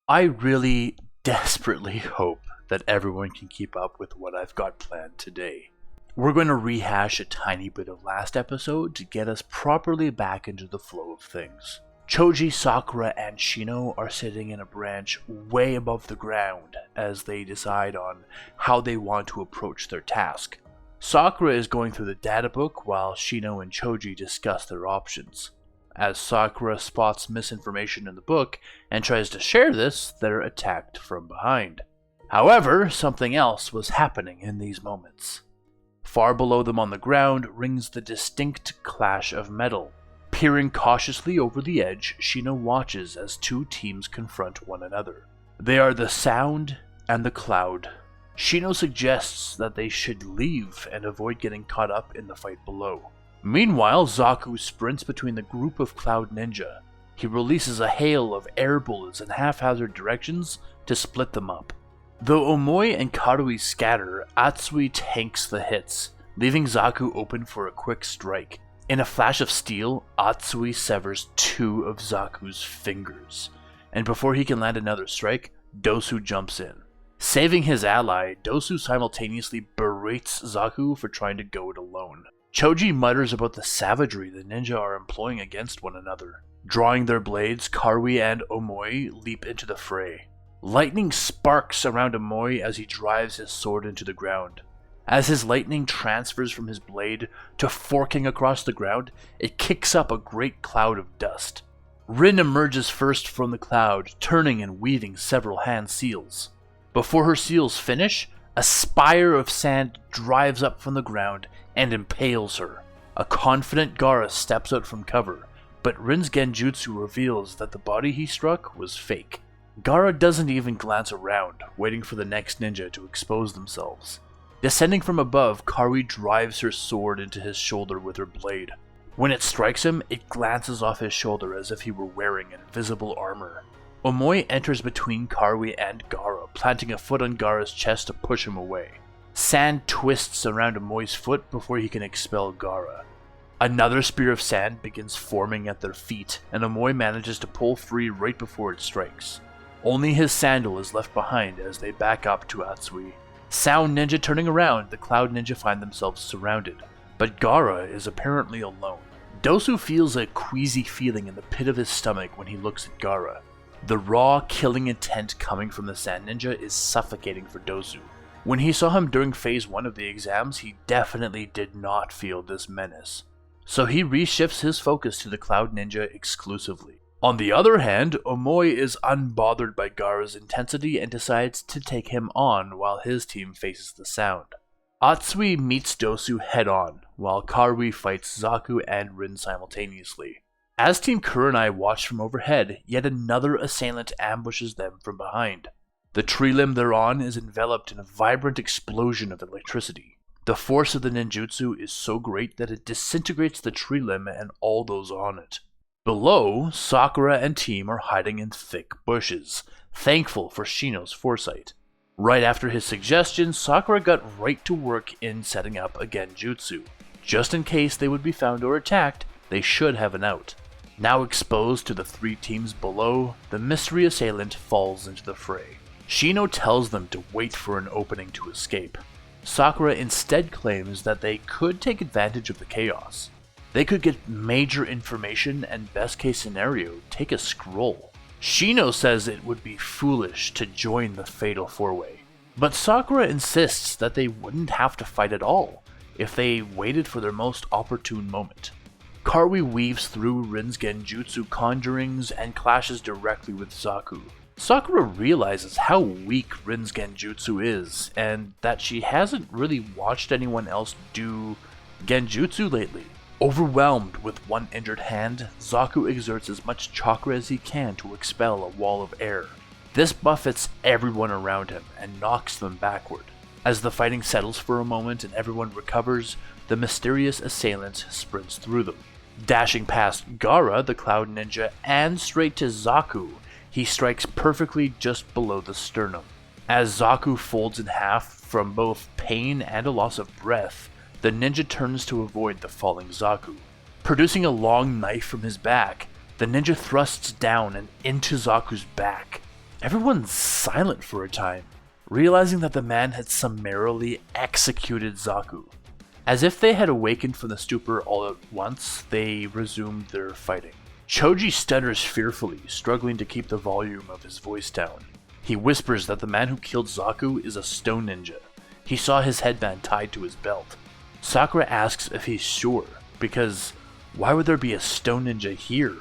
I really desperately hope that everyone can keep up with what I've got planned today. We're going to rehash a tiny bit of last episode to get us properly back into the flow of things. Choji, Sakura, and Shino are sitting in a branch way above the ground as they decide on how they want to approach their task. Sakura is going through the data book while Shino and Choji discuss their options. As Sakura spots misinformation in the book and tries to share this, they're attacked from behind. However, something else was happening in these moments. Far below them on the ground rings the distinct clash of metal. Peering cautiously over the edge, Shino watches as two teams confront one another. They are the Sound and the Cloud. Shino suggests that they should leave and avoid getting caught up in the fight below. Meanwhile, Zaku sprints between the group of Cloud Ninja. He releases a hail of air bullets in haphazard directions to split them up. Though Omoi and Karui scatter, Atsui tanks the hits, leaving Zaku open for a quick strike. In a flash of steel, Atsui severs two of Zaku's fingers, and before he can land another strike, Dosu jumps in. Saving his ally, Dosu simultaneously berates Zaku for trying to go it alone. Choji mutters about the savagery the ninja are employing against one another. Drawing their blades, Karui and Omoi leap into the fray. Lightning sparks around Omoi as he drives his sword into the ground. As his lightning transfers from his blade to forking across the ground, it kicks up a great cloud of dust. Rin emerges first from the cloud, turning and weaving several hand seals. Before her seals finish, a spire of sand drives up from the ground and impales her. A confident Gaara steps out from cover, but Rin's genjutsu reveals that the body he struck was fake. Gaara doesn't even glance around, waiting for the next ninja to expose themselves. Descending from above, Karui drives her sword into his shoulder with her blade. When it strikes him, it glances off his shoulder as if he were wearing invisible armor. Omoi enters between Karui and Gaara, planting a foot on Gaara's chest to push him away. Sand twists around Omoi's foot before he can expel Gaara. Another spear of sand begins forming at their feet, and Omoi manages to pull free right before it strikes. Only his sandal is left behind as they back up to Atsui. Sound Ninja turning around, the Cloud Ninja find themselves surrounded, but Gaara is apparently alone. Dosu feels a queasy feeling in the pit of his stomach when he looks at Gaara. The raw, killing intent coming from the Sand Ninja is suffocating for Dosu. When he saw him during phase 1 of the exams, he definitely did not feel this menace. So he reshifts his focus to the Cloud Ninja exclusively. On the other hand, Omoi is unbothered by Gaara's intensity and decides to take him on while his team faces the Sound. Atsui meets Dosu head-on, while Karui fights Zaku and Rin simultaneously. As Team Kurenai watch from overhead, yet another assailant ambushes them from behind. The tree limb they're on is enveloped in a vibrant explosion of electricity. The force of the ninjutsu is so great that it disintegrates the tree limb and all those on it. Below, Sakura and team are hiding in thick bushes, thankful for Shino's foresight. Right after his suggestion, Sakura got right to work in setting up a genjutsu. Just in case they would be found or attacked, they should have an out. Now exposed to the three teams below, the mystery assailant falls into the fray. Shino tells them to wait for an opening to escape. Sakura instead claims that they could take advantage of the chaos. They could get major information and, best case scenario, take a scroll. Shino says it would be foolish to join the fatal four-way. But Sakura insists that they wouldn't have to fight at all if they waited for their most opportune moment. Karui weaves through Rin's genjutsu conjurings and clashes directly with Zaku. Sakura realizes how weak Rin's genjutsu is, and that she hasn't really watched anyone else do genjutsu lately. Overwhelmed with one injured hand, Zaku exerts as much chakra as he can to expel a wall of air. This buffets everyone around him and knocks them backward. As the fighting settles for a moment and everyone recovers, the mysterious assailant sprints through them. Dashing past Gaara, the Cloud Ninja, and straight to Zaku, he strikes perfectly just below the sternum. As Zaku folds in half from both pain and a loss of breath, the ninja turns to avoid the falling Zaku. Producing a long knife from his back, the ninja thrusts down and into Zaku's back. Everyone's silent for a time, realizing that the man had summarily executed Zaku. As if they had awakened from the stupor all at once, they resumed their fighting. Choji stutters fearfully, struggling to keep the volume of his voice down. He whispers that the man who killed Zaku is a stone ninja. He saw his headband tied to his belt. Sakura asks if he's sure, because why would there be a stone ninja here?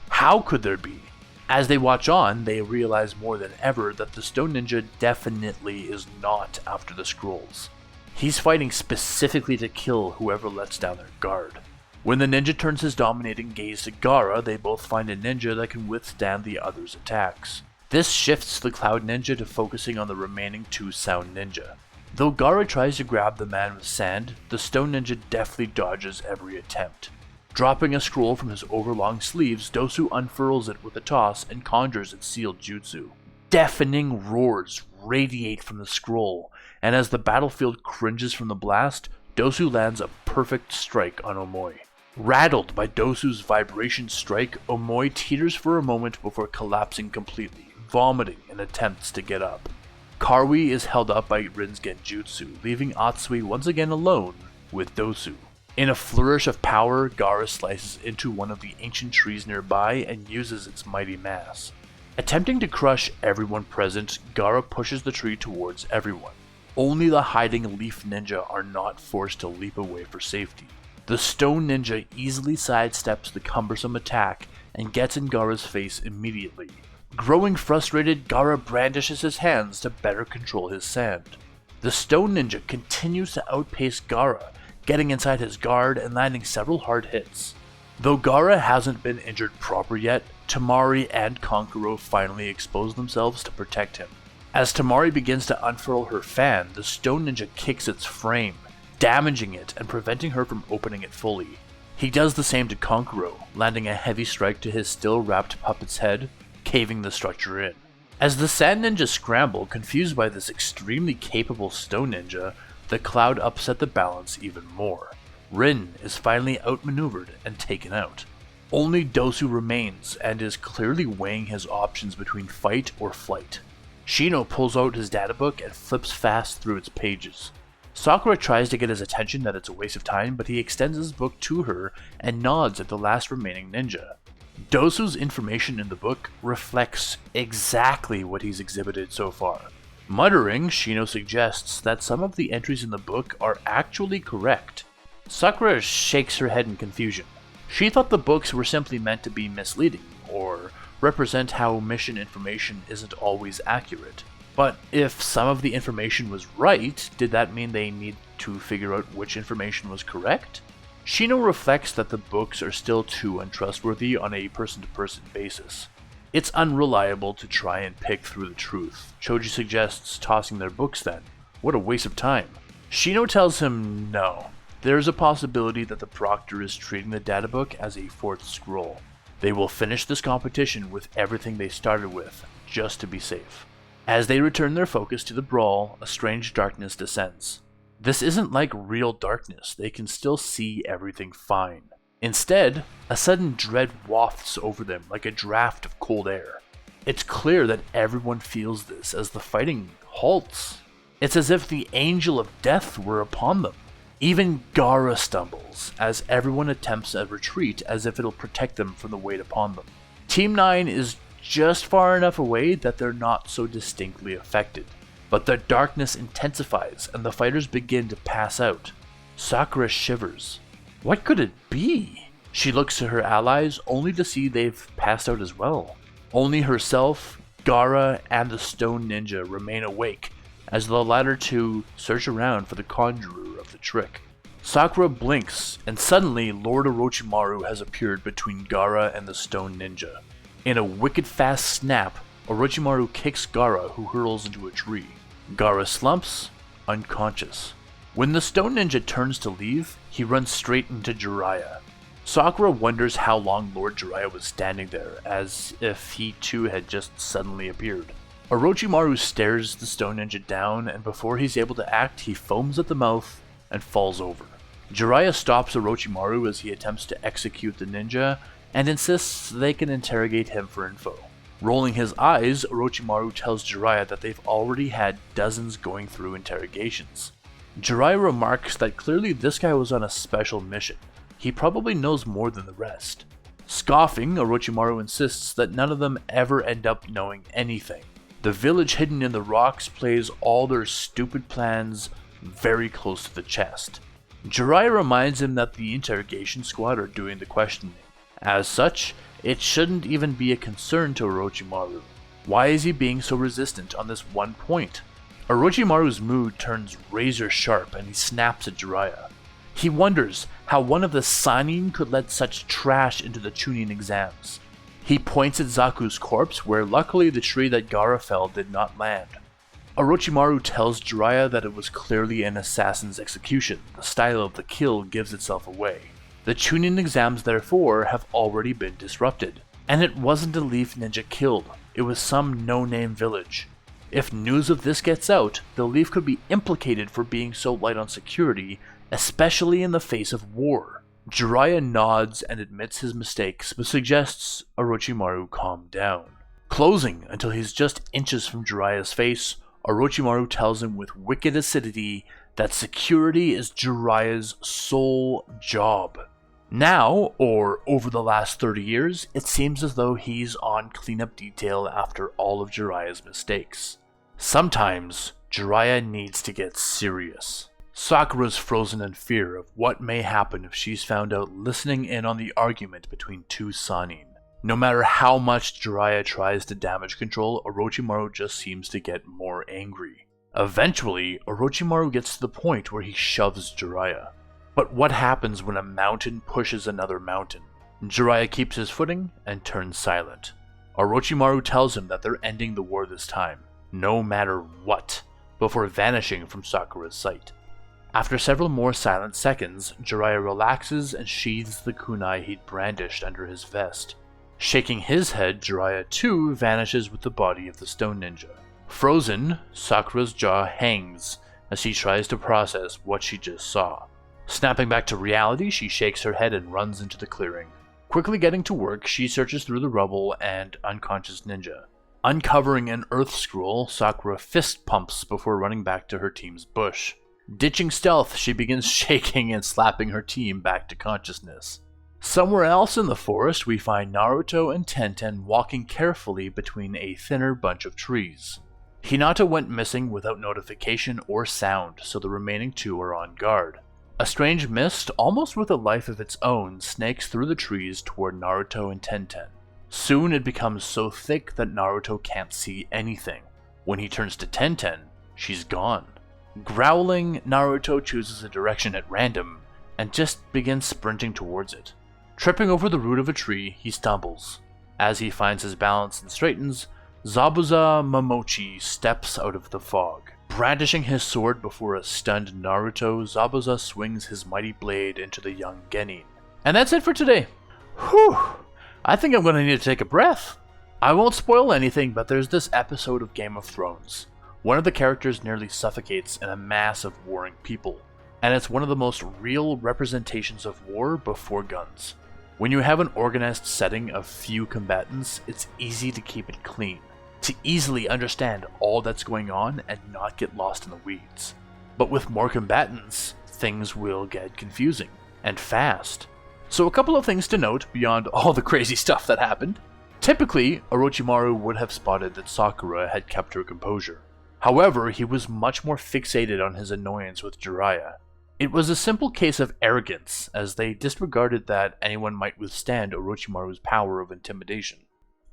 How could there be? As they watch on, they realize more than ever that the stone ninja definitely is not after the scrolls. He's fighting specifically to kill whoever lets down their guard. When the ninja turns his dominating gaze to Gaara, they both find a ninja that can withstand the other's attacks. This shifts the Cloud Ninja to focusing on the remaining two Sound Ninja. Though Gaara tries to grab the man with sand, the Stone Ninja deftly dodges every attempt. Dropping a scroll from his overlong sleeves, Dosu unfurls it with a toss and conjures its sealed jutsu. Deafening roars radiate from the scroll, and as the battlefield cringes from the blast, Dosu lands a perfect strike on Omoi. Rattled by Dosu's vibration strike, Omoi teeters for a moment before collapsing completely, vomiting in attempts to get up. Karui is held up by Rin's Genjutsu, leaving Atsui once again alone with Dosu. In a flourish of power, Gaara slices into one of the ancient trees nearby and uses its mighty mass. Attempting to crush everyone present, Gaara pushes the tree towards everyone. Only the hiding leaf ninja are not forced to leap away for safety. The stone ninja easily sidesteps the cumbersome attack and gets in Gaara's face immediately. Growing frustrated, Gaara brandishes his hands to better control his sand. The stone ninja continues to outpace Gaara, getting inside his guard and landing several hard hits. Though Gaara hasn't been injured proper yet, Tamari and Kankuro finally expose themselves to protect him. As Tamari begins to unfurl her fan, the stone ninja kicks its frame, damaging it and preventing her from opening it fully. He does the same to Kankuro, landing a heavy strike to his still wrapped puppet's head, caving the structure in. As the sand ninja scramble, confused by this extremely capable stone ninja, the cloud upset the balance even more. Rin is finally outmaneuvered and taken out. Only Dosu remains and is clearly weighing his options between fight or flight. Shino pulls out his databook and flips fast through its pages. Sakura tries to get his attention that it's a waste of time, but he extends his book to her and nods at the last remaining ninja. Dosu's information in the book reflects exactly what he's exhibited so far. Muttering, Shino suggests that some of the entries in the book are actually correct. Sakura shakes her head in confusion. She thought the books were simply meant to be misleading, or represent how mission information isn't always accurate. But if some of the information was right, did that mean they need to figure out which information was correct? Shino reflects that the books are still too untrustworthy on a person-to-person basis. It's unreliable to try and pick through the truth. Choji suggests tossing their books then. What a waste of time. Shino tells him no. There's a possibility that the proctor is treating the databook as a fourth scroll. They will finish this competition with everything they started with, just to be safe. As they return their focus to the brawl, a strange darkness descends. This isn't like real darkness, they can still see everything fine. Instead, a sudden dread wafts over them like a draft of cold air. It's clear that everyone feels this as the fighting halts. It's as if the angel of death were upon them. Even Gaara stumbles, as everyone attempts a retreat as if it'll protect them from the weight upon them. Team 9 is just far enough away that they're not so distinctly affected. But the darkness intensifies and the fighters begin to pass out. Sakura shivers. What could it be? She looks to her allies only to see they've passed out as well. Only herself, Gaara, and the stone ninja remain awake as the latter two search around for the conjurer of the trick. Sakura blinks, and suddenly Lord Orochimaru has appeared between Gaara and the stone ninja. In a wicked fast snap, Orochimaru kicks Gaara, who hurls into a tree. Gaara slumps, unconscious. When the stone ninja turns to leave, he runs straight into Jiraiya. Sakura wonders how long Lord Jiraiya was standing there, as if he too had just suddenly appeared. Orochimaru stares the stone ninja down, and before he's able to act, he foams at the mouth and falls over. Jiraiya stops Orochimaru as he attempts to execute the ninja, and insists they can interrogate him for info. Rolling his eyes, Orochimaru tells Jiraiya that they've already had dozens going through interrogations. Jiraiya remarks that clearly this guy was on a special mission. He probably knows more than the rest. Scoffing, Orochimaru insists that none of them ever end up knowing anything. The village hidden in the rocks plays all their stupid plans very close to the chest. Jiraiya reminds him that the interrogation squad are doing the questioning. As such, it shouldn't even be a concern to Orochimaru. Why is he being so resistant on this one point? Orochimaru's mood turns razor sharp and he snaps at Jiraiya. He wonders how one of the Sannin could let such trash into the Chunin exams. He points at Zaku's corpse, where luckily the tree that Gaara fell did not land. Orochimaru tells Jiraiya that it was clearly an assassin's execution. The style of the kill gives itself away. The Chunin exams, therefore, have already been disrupted. And it wasn't a Leaf Ninja killed, it was some no-name village. If news of this gets out, the Leaf could be implicated for being so light on security, especially in the face of war. Jiraiya nods and admits his mistakes, but suggests Orochimaru calm down. Closing until he's just inches from Jiraiya's face, Orochimaru tells him with wicked acidity that security is Jiraiya's sole job. Now, or over the last 30 years, it seems as though he's on cleanup detail after all of Jiraiya's mistakes. Sometimes, Jiraiya needs to get serious. Sakura's frozen in fear of what may happen if she's found out listening in on the argument between two Sannin. No matter how much Jiraiya tries to damage control, Orochimaru just seems to get more angry. Eventually, Orochimaru gets to the point where he shoves Jiraiya. But what happens when a mountain pushes another mountain? Jiraiya keeps his footing and turns silent. Orochimaru tells him that they're ending the war this time, no matter what, before vanishing from Sakura's sight. After several more silent seconds, Jiraiya relaxes and sheathes the kunai he'd brandished under his vest. Shaking his head, Jiraiya too vanishes with the body of the stone ninja. Frozen, Sakura's jaw hangs as she tries to process what she just saw. Snapping back to reality, she shakes her head and runs into the clearing. Quickly getting to work, she searches through the rubble and unconscious ninja. Uncovering an earth scroll, Sakura fist pumps before running back to her team's bush. Ditching stealth, she begins shaking and slapping her team back to consciousness. Somewhere else in the forest, we find Naruto and Tenten walking carefully between a thinner bunch of trees. Hinata went missing without notification or sound, so the remaining two are on guard. A strange mist, almost with a life of its own, snakes through the trees toward Naruto and Tenten. Soon it becomes so thick that Naruto can't see anything. When he turns to Tenten, she's gone. Growling, Naruto chooses a direction at random and just begins sprinting towards it. Tripping over the root of a tree, he stumbles. As he finds his balance and straightens, Zabuza Momochi steps out of the fog. Brandishing his sword before a stunned Naruto, Zabuza swings his mighty blade into the young Genin. And that's it for today. Whew! I think I'm going to need to take a breath. I won't spoil anything, but there's this episode of Game of Thrones. One of the characters nearly suffocates in a mass of warring people, and it's one of the most real representations of war before guns. When you have an organized setting of few combatants, it's easy to keep it clean, to easily understand all that's going on and not get lost in the weeds. But with more combatants, things will get confusing, and fast. So a couple of things to note beyond all the crazy stuff that happened. Typically, Orochimaru would have spotted that Sakura had kept her composure. However, he was much more fixated on his annoyance with Jiraiya. It was a simple case of arrogance, as they disregarded that anyone might withstand Orochimaru's power of intimidation.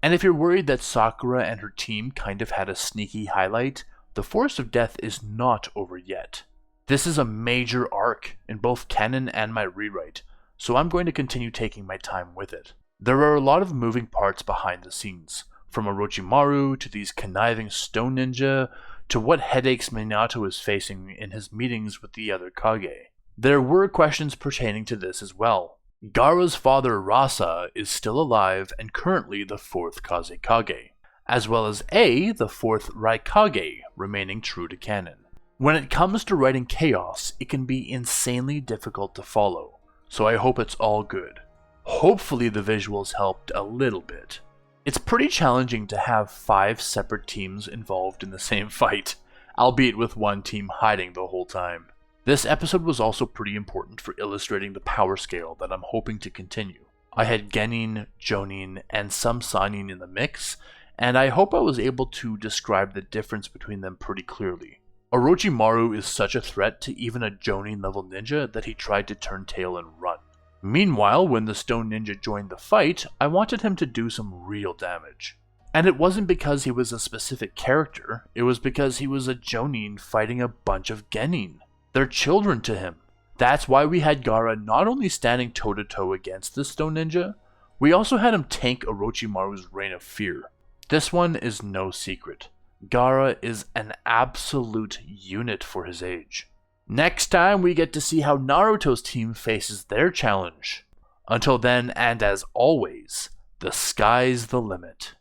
And if you're worried that Sakura and her team kind of had a sneaky highlight, the Forest of Death is not over yet. This is a major arc in both canon and my rewrite, so I'm going to continue taking my time with it. There are a lot of moving parts behind the scenes, from Orochimaru to these conniving stone ninja, to what headaches Minato is facing in his meetings with the other Kage. There were questions pertaining to this as well. Gaara's father Rasa is still alive and currently the 4th Kazekage, as well as the 4th Raikage, remaining true to canon. When it comes to writing chaos, it can be insanely difficult to follow, so I hope it's all good. Hopefully the visuals helped a little bit. It's pretty challenging to have 5 separate teams involved in the same fight, albeit with one team hiding the whole time. This episode was also pretty important for illustrating the power scale that I'm hoping to continue. I had Genin, Jonin, and some Sannin in the mix, and I hope I was able to describe the difference between them pretty clearly. Orochimaru is such a threat to even a Jonin level ninja that he tried to turn tail and run. Meanwhile, when the Stone Ninja joined the fight, I wanted him to do some real damage. And it wasn't because he was a specific character, it was because he was a Jonin fighting a bunch of Genin. They're children to him. That's why we had Gaara not only standing toe-to-toe against the Stone Ninja, we also had him tank Orochimaru's reign of fear. This one is no secret. Gaara is an absolute unit for his age. Next time we get to see how Naruto's team faces their challenge. Until then, and as always, the sky's the limit.